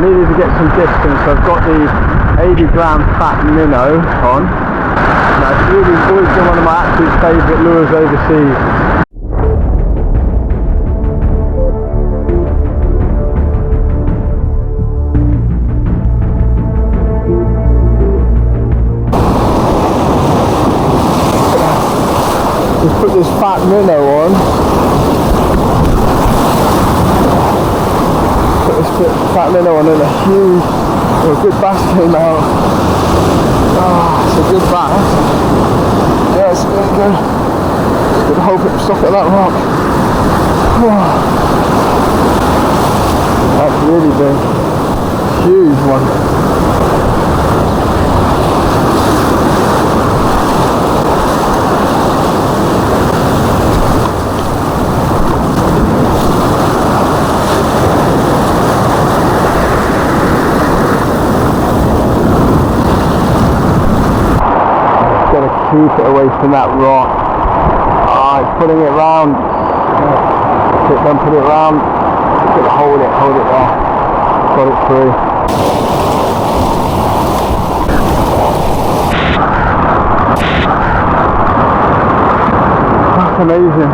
needed to get some distance, so I've got the 80-gram Fat Minnow on. Now, it's really always been one of my absolute favourite lures overseas. Just put this Fat Minnow on. Put this Fat Minnow on and a huge, good bass came out. Ah, it's a good bass. Yeah, it's really good. Just got to hope it stop at that rock. That's really big. Huge one. Keep it away from that rock. Ah, it's putting it round. Then put it round. Hold it there. Got it through. That's amazing.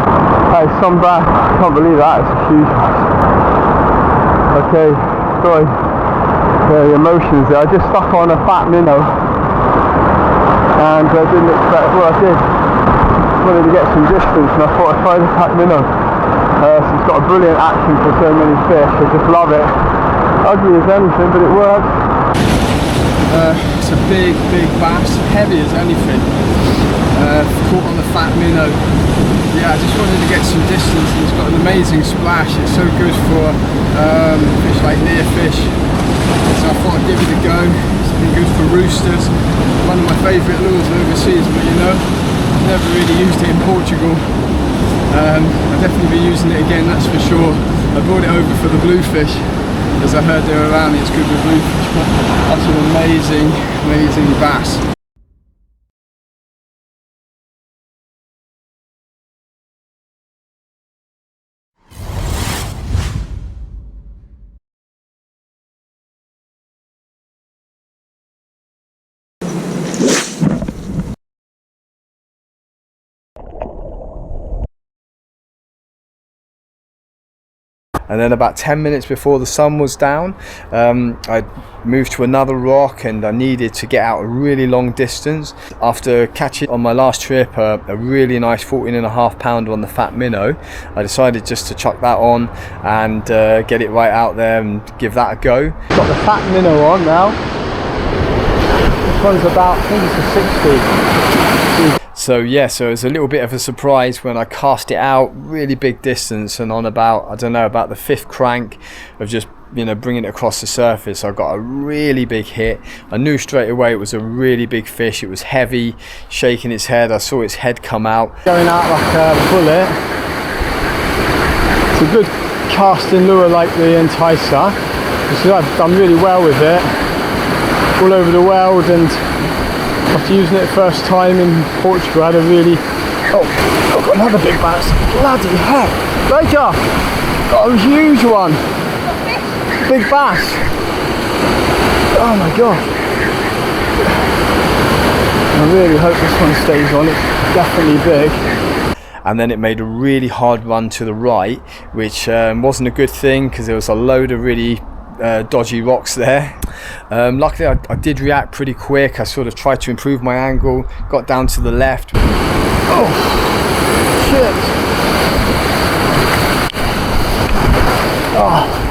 That is some bass. I can't believe that. It's a huge bass. Okay, sorry. The emotions there. I just stuck on a Fat Minnow. And I didn't expect what I did. Wanted to get some distance, and I thought I'd try the Fat Minnow. So it's got a brilliant action for so many fish. I just love it. Ugly as anything, but it works. It's a big bass, heavy as anything. Caught on the Fat Minnow. Yeah, I just wanted to get some distance, and it's got an amazing splash. It's so good for fish like nearfish. So I thought I'd give it a go. It's been good for roosters. One of my favourite lures overseas, but you know, I've never really used it in Portugal. I'll definitely be using it again, that's for sure. I brought it over for the bluefish, as I heard they were around. It's good with bluefish, but that's an amazing bass. And then about 10 minutes before the sun was down, I moved to another rock, and I needed to get out a really long distance. After catching on my last trip a really nice 14.5 pounder on the Fat Minnow, I decided just to chuck that on and get it right out there and give that a go. Got the Fat Minnow on now. This one's about, I think it's a 60. So yeah, so it was a little bit of a surprise when I cast it out really big distance, and on about, I don't know, about the 5th crank of just, you know, bringing it across the surface, I got a really big hit. I knew straight away it was a really big fish. It was heavy, shaking its head. I saw its head come out. Going out like a bullet. It's a good casting lure like the Enticer. I've done really well with it all over the world, and after using it first time in Portugal, I had a really... Oh, I've got another big bass. Bloody heck. Baker! Got a huge one. Big bass. Oh my god. I really hope this one stays on. It's definitely big. And then it made a really hard run to the right, which wasn't a good thing, because there was a load of really dodgy rocks there. Luckily I did react pretty quick. I sort of tried to improve my angle, got down to the left. Oh shit. Oh.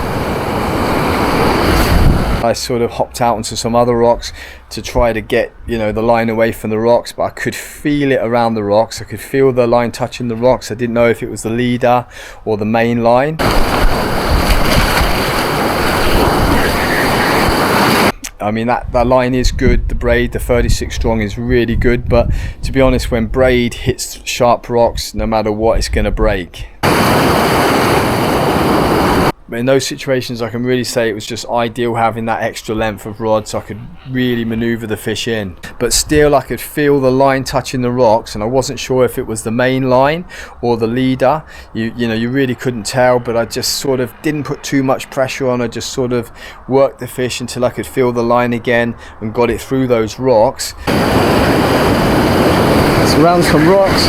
I sort of hopped out onto some other rocks to try to get, you know, the line away from the rocks, but I could feel it around the rocks. I could feel the line touching the rocks. I didn't know if it was the leader or the main line. I mean, that line is good. The Braid, the 36 strong, is really good, but to be honest, when Braid hits sharp rocks, no matter what, it's going to break. But in those situations, I can really say it was just ideal having that extra length of rod, so I could really maneuver the fish in. But still, I could feel the line touching the rocks, and I wasn't sure if it was the main line or the leader. You know, you really couldn't tell, but I just sort of didn't put too much pressure on. I just sort of worked the fish until I could feel the line again and got it through those rocks. It's around some rocks.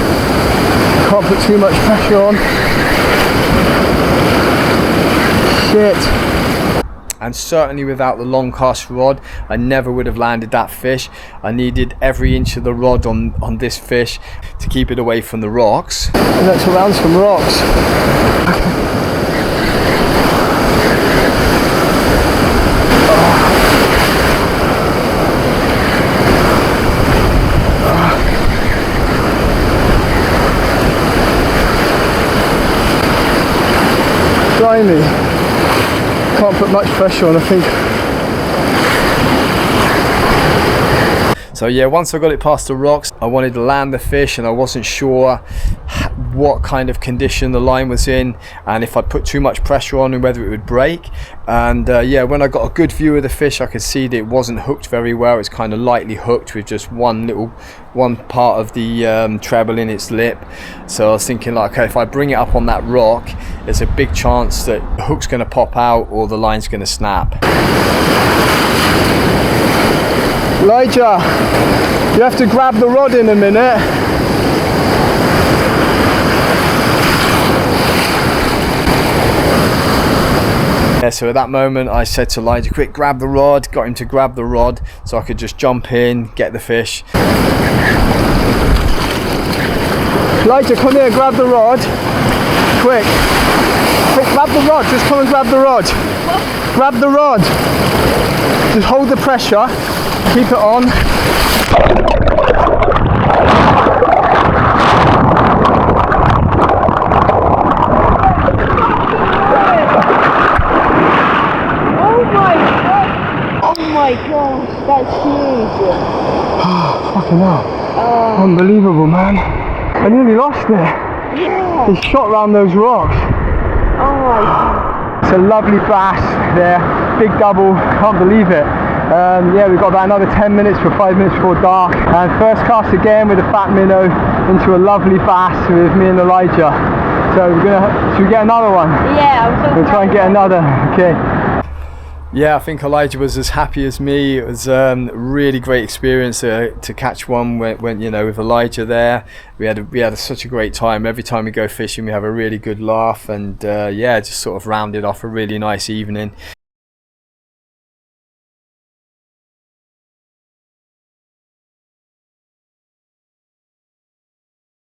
Can't put too much pressure on. Shit. And certainly without the long cast rod, I never would have landed that fish. I needed every inch of the rod on this fish to keep it away from the rocks. And that's around some rocks. Blimey. Can't put much pressure on, I think. So yeah, once I got it past the rocks, I wanted to land the fish, and I wasn't sure what kind of condition the line was in, and if I put too much pressure on and whether it would break. And yeah, when I got a good view of the fish, I could see that it wasn't hooked very well. It's kind of lightly hooked with just one part of the treble in its lip. So I was thinking, like, okay, if I bring it up on that rock, there's a big chance that the hook's going to pop out or the line's going to snap. Elijah, you have to grab the rod in a minute. Yeah, so at that moment I said to Elijah, quick, grab the rod. Got him to grab the rod so I could just jump in, get the fish. Elijah, come here, grab the rod. Quick. Quick, grab the rod. Just come and grab the rod. Grab the rod. Just hold the pressure. Keep it on. Oh my gosh, that's huge. Fucking hell. Unbelievable, man. I nearly lost it. Yeah. He shot round those rocks. Oh my god. It's a lovely bass there. Big double. Can't believe it. Yeah, we've got about another 10 minutes for 5 minutes before dark. And first cast again with a fat minnow into a lovely bass with me and Elijah. So should we get another one? Yeah, I'm so We'll try and get another. Okay. Yeah, I think Elijah was as happy as me. It was a really great experience to catch one when you know, with Elijah there. We had such a great time. Every time we go fishing, we have a really good laugh, and yeah, just sort of rounded off a really nice evening.